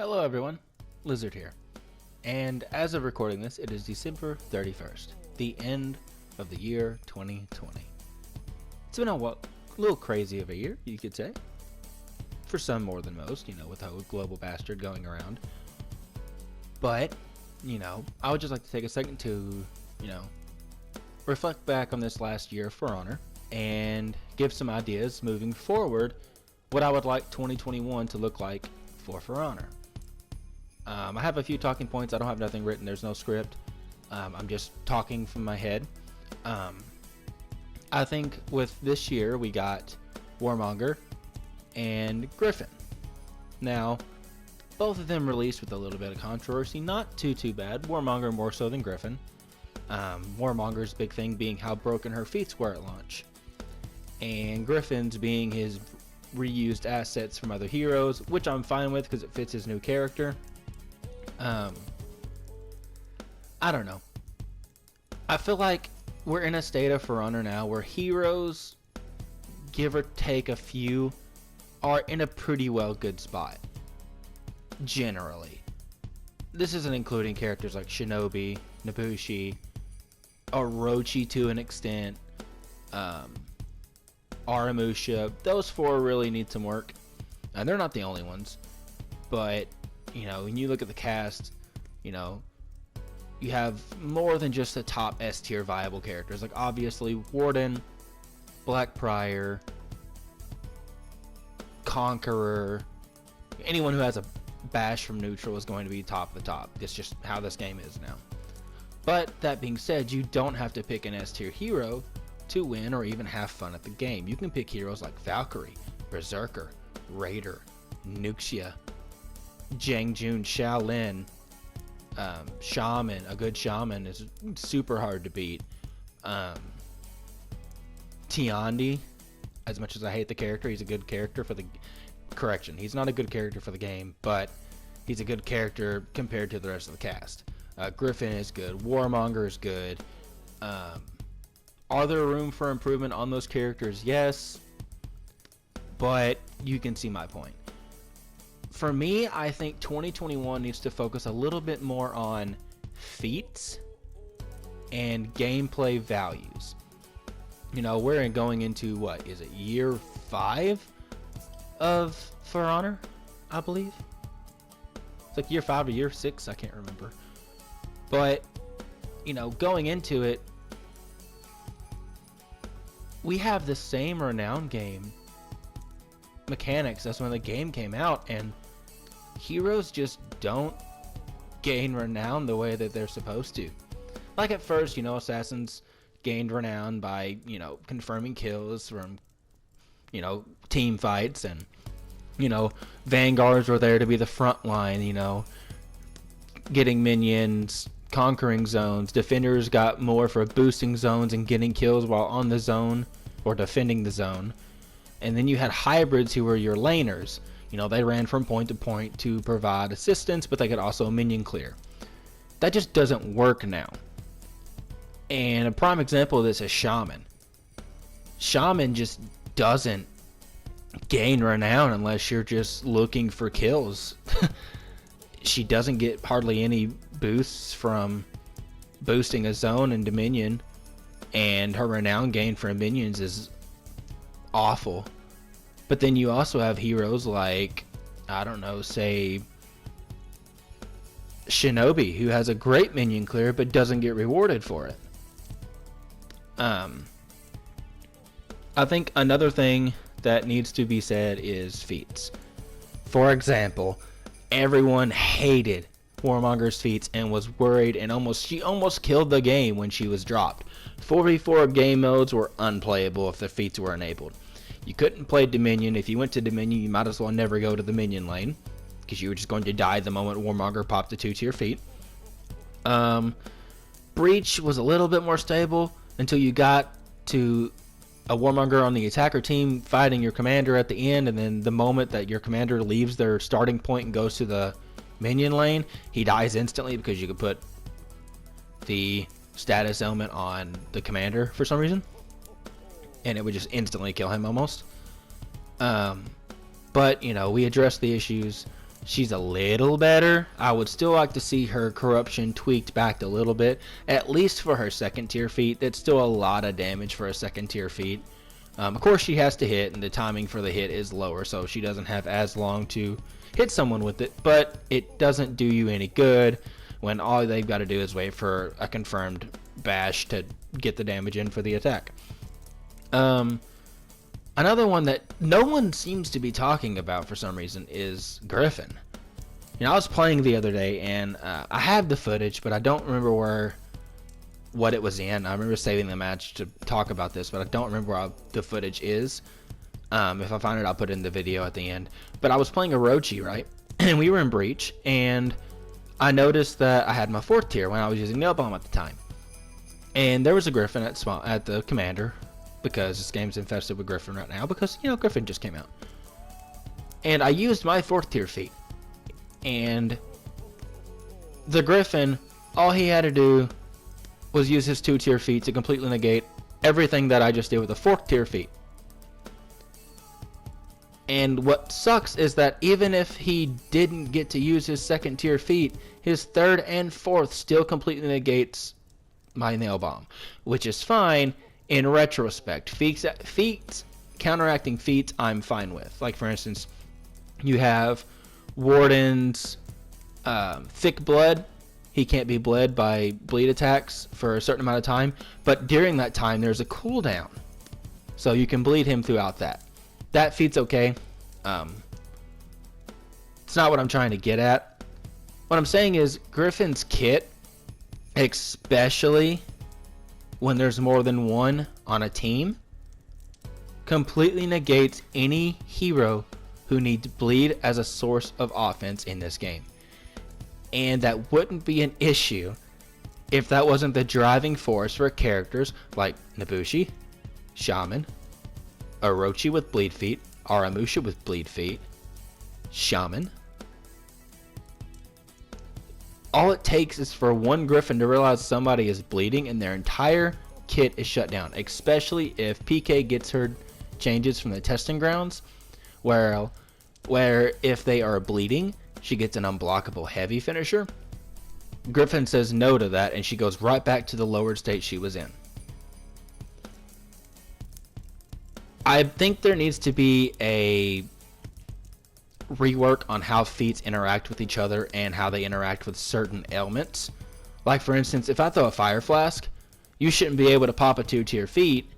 Hello everyone, Lizard here. And as of recording this, it is December 31st, the end of the year 2020. It's been a little crazy of a year, you could say. For some more than most, with the whole global bastard going around. But, I would just like to take a second to, reflect back on this last year for Honor and give some ideas moving forward what I would like 2021 to look like for Honor. I have a few talking points. I don't have nothing written. There's no script. I'm just talking from my head. I think with this year we got Warmonger and Griffin. Now, both of them released with a little bit of controversy. Not too bad. Warmonger more so than Griffin. Warmonger's big thing being how broken her feats were at launch. And Griffin's being his reused assets from other heroes, which I'm fine with because it fits his new character. I don't know. I feel like we're in a state of For Honor now where heroes, give or take a few, are in a pretty well good spot. Generally. This isn't including characters like Shinobi, Nobushi, Orochi to an extent, Aramusha. Those four really need some work. And they're not the only ones. But, when you look at the cast, you have more than just the top S tier viable characters. Like, obviously, Warden, Blackbriar, Conqueror, anyone who has a bash from neutral is going to be top of the top. That's just how this game is now. But, that being said, you don't have to pick an S tier hero to win or even have fun at the game. You can pick heroes like Valkyrie, Berserker, Raider, Nuxia, Jangjun, Shaolin, Shaman. A good Shaman is super hard to beat. Tiandi, as much as I hate the character, he's a good character for the... Correction, he's not a good character for the game, but he's a good character compared to the rest of the cast. Griffin is good. Warmonger is good. Are there room for improvement on those characters? Yes. But you can see my point. For me, I think 2021 needs to focus a little bit more on feats and gameplay values. We're going into, what, is it year 5 of For Honor, I believe? It's like year 5 or year 6, I can't remember. But, going into it, we have the same renown game mechanics as when the game came out, and heroes just don't gain renown the way that they're supposed to. Like at first, assassins gained renown by, confirming kills from, team fights, and, vanguards were there to be the front line, getting minions, conquering zones. Defenders got more for boosting zones and getting kills while on the zone or defending the zone. And then you had hybrids who were your laners. They ran from point to point to provide assistance, but they could also minion clear. That just doesn't work now. And a prime example of this is Shaman. Shaman just doesn't gain renown unless you're just looking for kills. She doesn't get hardly any boosts from boosting a zone and Dominion, and her renown gain from minions is awful. But then you also have heroes like, I don't know, say Shinobi, who has a great minion clear but doesn't get rewarded for it. I think another thing that needs to be said is feats. For example, everyone hated Warmonger's feats and was worried, and she almost killed the game when she was dropped. 4v4 game modes were unplayable if the feats were enabled. You couldn't play Dominion. If you went to Dominion, you might as well never go to the minion lane, because you were just going to die the moment Warmonger popped the 2-tier feat. Breach was a little bit more stable until you got to a Warmonger on the attacker team fighting your commander at the end, and then the moment that your commander leaves their starting point and goes to the minion lane, he dies instantly because you could put the status element on the commander for some reason, and it would just instantly kill him almost. But we addressed the issues she's a little better. I would still like to see her corruption tweaked back a little bit, at least for her second tier feat. That's still a lot of damage for a second tier feat. Of course, she has to hit, and the timing for the hit is lower, so she doesn't have as long to hit someone with it, but it doesn't do you any good when all they've got to do is wait for a confirmed bash to get the damage in for the attack. Another one that no one seems to be talking about for some reason is Griffin. You know, I was playing the other day, and I have the footage, but I don't remember what it was in. I remember saving the match to talk about this, but I don't remember where the footage is. If I find it, I'll put it in the video at the end. But I was playing Orochi, right? And we were in Breach, and I noticed that I had my 4th tier when I was using Nail Bomb at the time. And there was a Griffin at the commander, because this game's infested with Griffin right now, because, you know, Griffin just came out. And I used my 4th tier feat. And the Griffin, all he had to do was use his 2 tier feat to completely negate everything that I just did with a 4th tier feat. And what sucks is that even if he didn't get to use his 2nd tier feat, his 3rd and 4th still completely negates my Nail Bomb, which is fine in retrospect. Feats, counteracting feats, I'm fine with. Like, for instance, you have Warden's Thick Blood. He can't be bled by bleed attacks for a certain amount of time, but during that time there's a cooldown, so you can bleed him throughout that. That feat's okay. It's not what I'm trying to get at. What I'm saying is Griffin's kit, especially when there's more than one on a team, completely negates any hero who needs bleed as a source of offense in this game. And that wouldn't be an issue if that wasn't the driving force for characters like Nobushi, Shaman, Orochi with bleed feet, Aramusha with bleed feet, Shaman. All it takes is for one Griffin to realize somebody is bleeding and their entire kit is shut down, especially if PK gets her changes from the testing grounds, where if they are bleeding, she gets an unblockable heavy finisher. Griffin says no to that, and she goes right back to the lowered state she was in. I think there needs to be a rework on how feats interact with each other and how they interact with certain ailments. Like, for instance, if I throw a Fire Flask, you shouldn't be able to pop a 2-tier feat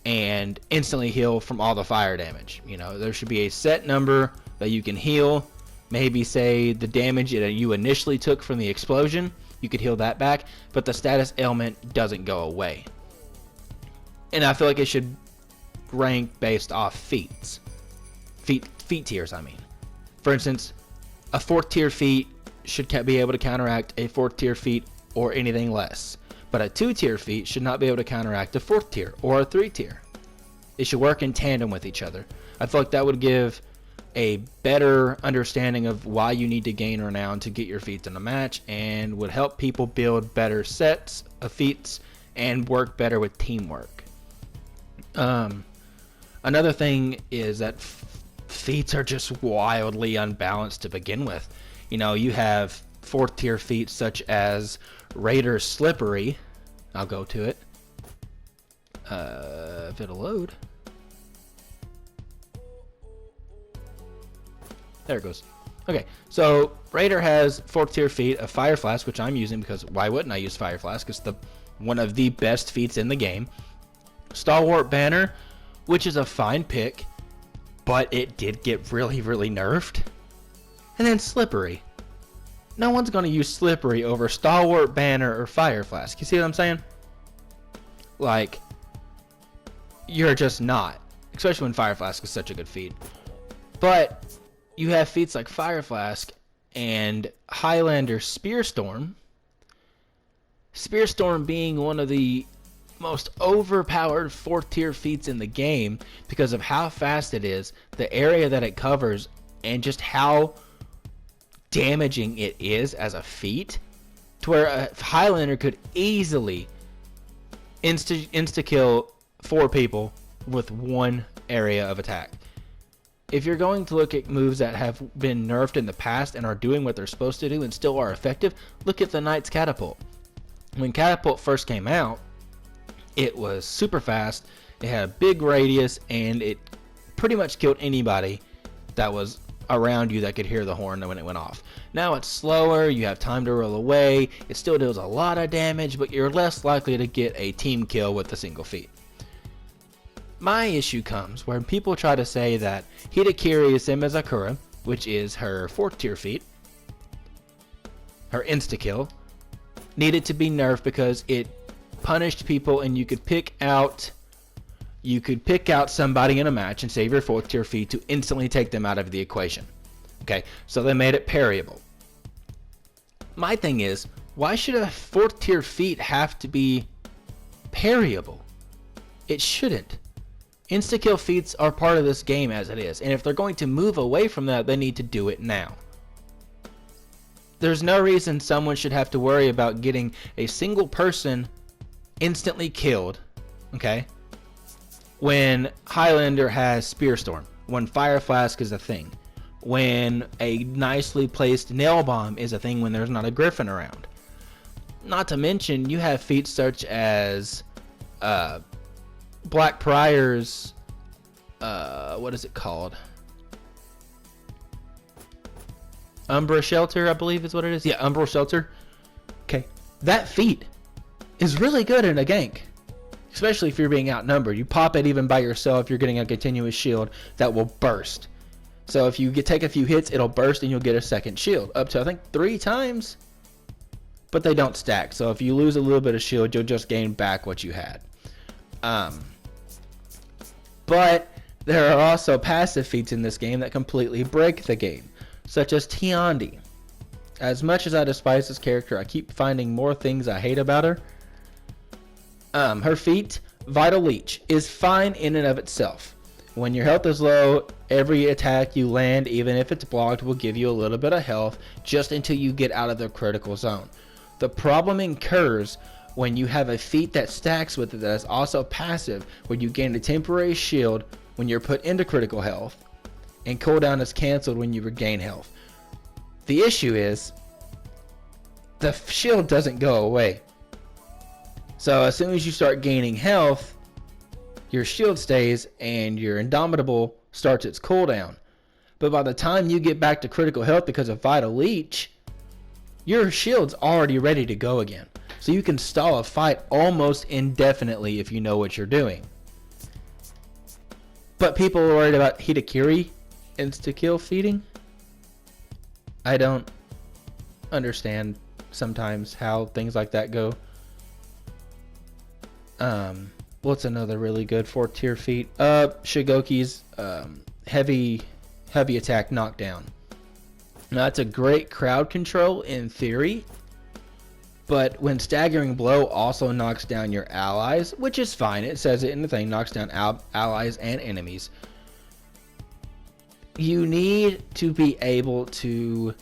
and instantly heal from all the fire damage. You know, there should be a set number that you can heal. Maybe, say, the damage that you initially took from the explosion, you could heal that back, but the status ailment doesn't go away. And I feel like it should rank based off feats. Feat tiers, I mean. For instance, a 4th tier feat should be able to counteract a 4th tier feat or anything less. But a 2 tier feat should not be able to counteract a 4th tier or a 3 tier. It should work in tandem with each other. I feel like that would give a better understanding of why you need to gain renown to get your feats in a match, and would help people build better sets of feats and work better with teamwork. Another thing is that feats are just wildly unbalanced to begin with. You know, you have 4th tier feats such as Raider's Slippery. I'll go to it. If it'll load. There it goes. Okay, so Raider has 4th tier feat of Fire Flask, which I'm using because why wouldn't I use Fire Flask? It's one of the best feats in the game. Stalwart Banner, which is a fine pick, but it did get really, really nerfed. And then Slippery. No one's going to use Slippery over Stalwart Banner or Fire Flask. You see what I'm saying? Like, you're just not. Especially when Fire Flask is such a good feat. But you have feats like Fire Flask and Highlander Spearstorm. Spearstorm being one of the most overpowered 4th tier feats in the game because of how fast it is, the area that it covers, and just how damaging it is as a feat, to where a Highlander could easily insta-kill 4 people with one area of attack. if you're going to look at moves that have been nerfed in the past and are doing what they're supposed to do and still are effective, look at the Knight's Catapult. When Catapult first came out, it was super fast, it had a big radius, and it pretty much killed anybody that was around you that could hear the horn when it went off. Now it's slower, you have time to roll away, it still deals a lot of damage, but you're less likely to get a team kill with a single feat. My issue comes when people try to say that Hidakiri is same as Akura, which is her 4th tier feat, her insta-kill, needed to be nerfed because it punished people and you could pick out somebody in a match and save your 4th tier feat to instantly take them out of the equation. Okay, so they made it parryable. My thing is, why should a 4th tier feat have to be parryable? It shouldn't. Insta-kill feats are part of this game as it is, and if they're going to move away from that, they need to do it now. There's no reason someone should have to worry about getting a single person instantly killed, okay, when Highlander has Spear Storm, when Fire Flask is a thing, when a nicely placed Nail Bomb is a thing when there's not a Griffin around. Not to mention, you have feats such as Black Prior's, what is it called? Umbra Shelter, I believe is what it is. Yeah, Umbra Shelter. Okay, that feat is really good in a gank, especially if you're being outnumbered. You pop it even by yourself, you're getting a continuous shield that will burst. So if you take a few hits, it'll burst and you'll get a second shield, up to I think 3 times. But they don't stack, so if you lose a little bit of shield, you'll just gain back what you had. But there are also passive feats in this game that completely break the game, such as Tiandi. As much as I despise this character, I keep finding more things I hate about her. Her feat, Vital Leech, is fine in and of itself. When your health is low, every attack you land, even if it's blocked, will give you a little bit of health just until you get out of the critical zone. The problem incurs when you have a feat that stacks with it that is also passive, where you gain a temporary shield when you're put into critical health, and cooldown is cancelled when you regain health. The issue is, the shield doesn't go away. So as soon as you start gaining health, your shield stays and your Indomitable starts its cooldown. But by the time you get back to critical health because of Vital Leech, your shield's already ready to go again. So you can stall a fight almost indefinitely if you know what you're doing. But people are worried about Hidakiri insta-kill feeding. I don't understand sometimes how things like that go. What's another really good 4th tier feat? Shigoki's heavy attack knockdown. Now that's a great crowd control in theory, but when Staggering Blow also knocks down your allies, which is fine, it says it in the thing, knocks down allies and enemies, you need to be able to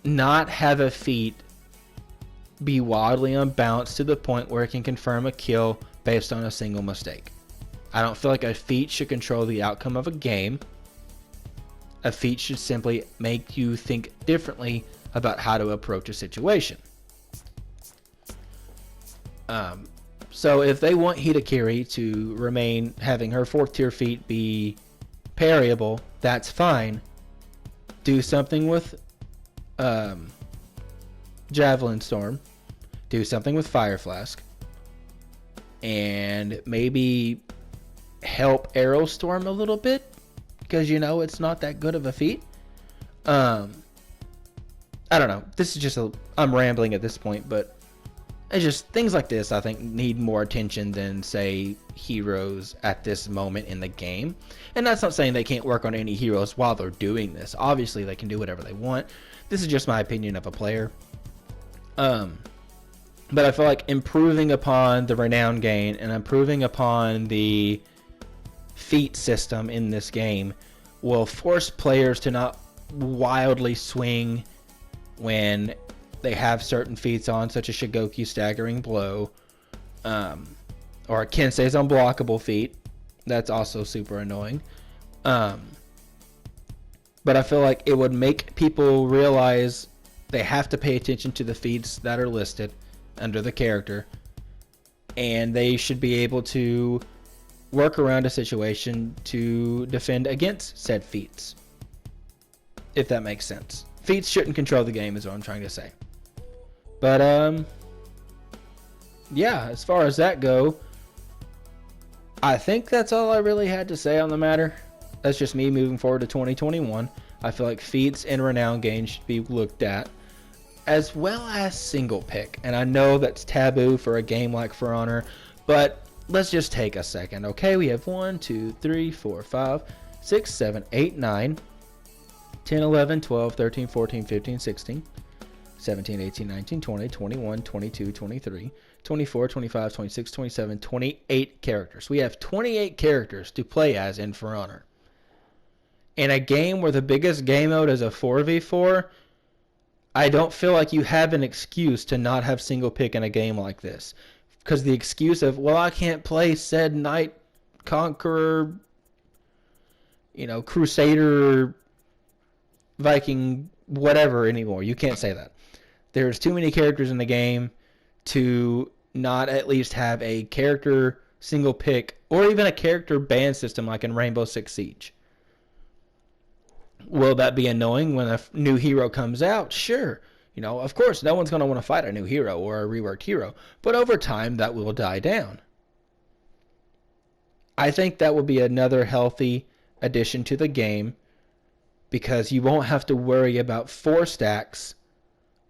not have a feat be wildly unbalanced to the point where it can confirm a kill based on a single mistake. I don't feel like a feat should control the outcome of a game. A feat should simply make you think differently about how to approach a situation. So if they want Hidakiri to remain having her 4th tier feat be parryable, that's fine. Do something with Javelin Storm. Do something with Fire Flask. And maybe help Arrow Storm a little bit, because you know it's not that good of a feat. I don't know. This is just I'm rambling at this point, but it's just things like this I think need more attention than, say, heroes at this moment in the game. And that's not saying they can't work on any heroes while they're doing this. Obviously they can do whatever they want. This is just my opinion of a player. But I feel like improving upon the renown gain and improving upon the feat system in this game will force players to not wildly swing when they have certain feats on, such as Shigoki's Staggering Blow, or Kensei's Unblockable feat. That's also super annoying. But I feel like it would make people realize they have to pay attention to the feats that are listed under the character, and they should be able to work around a situation to defend against said feats, if that makes sense. Feats shouldn't control the game is what I'm trying to say. But yeah, as far as that go, I think that's all I really had to say on the matter. That's just me moving forward to 2021. I feel like feats and renown games should be looked at, as well as single pick. And I know that's taboo for a game like For Honor, but let's just take a second, okay? We have 1, 2, 3, 4, 5, 6, 7, 8, 9, 10, 11, 12, 13, 14, 15, 16, 17, 18, 19, 20, 21, 22, 23, 24, 25, 26, 27, 28 characters. We have 28 characters to play as in For Honor. In a game where the biggest game mode is a 4v4, I don't feel like you have an excuse to not have single pick in a game like this. Because the excuse of, well, I can't play said Knight, Conqueror, Crusader, Viking, whatever anymore. You can't say that. There's too many characters in the game to not at least have a character single pick or even a character ban system like in Rainbow Six Siege. Will that be annoying when a new hero comes out? Sure. Of course, no one's going to want to fight a new hero or a reworked hero. But over time, that will die down. I think that will be another healthy addition to the game, because you won't have to worry about 4 stacks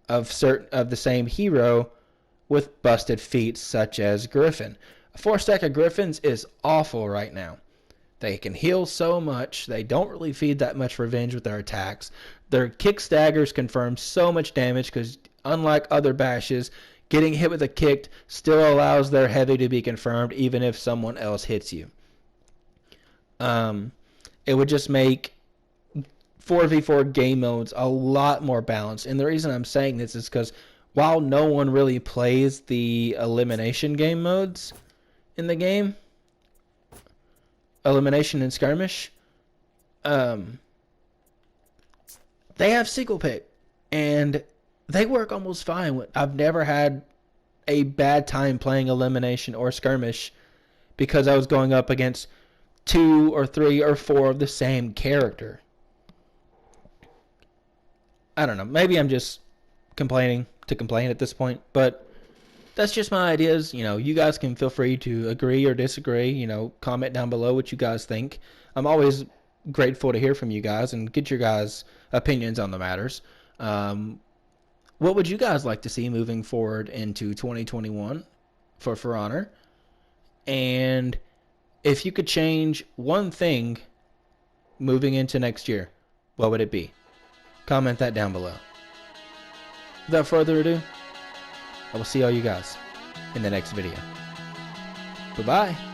of the same hero with busted feats such as Griffin. A 4 stack of Griffins is awful right now. They can heal so much. They don't really feed that much revenge with their attacks. Their kick staggers confirm so much damage because, unlike other bashes, getting hit with a kick still allows their heavy to be confirmed even if someone else hits you. It would just make 4v4 game modes a lot more balanced. And the reason I'm saying this is because while no one really plays the elimination game modes in the game, elimination and skirmish, they have single pick, and they work almost fine. I've never had a bad time playing elimination or skirmish because I was going up against 2 or 3 or 4 of the same character. I don't know. Maybe I'm just complaining to complain at this point, but that's just my ideas. You guys can feel free to agree or disagree. Comment down below what you guys think. I'm always grateful to hear from you guys and get your guys' opinions on the matters. What would you guys like to see moving forward into 2021 for Honor? And if you could change one thing moving into next year, what would it be? Comment that down below. Without further ado, I will see all you guys in the next video. Bye-bye.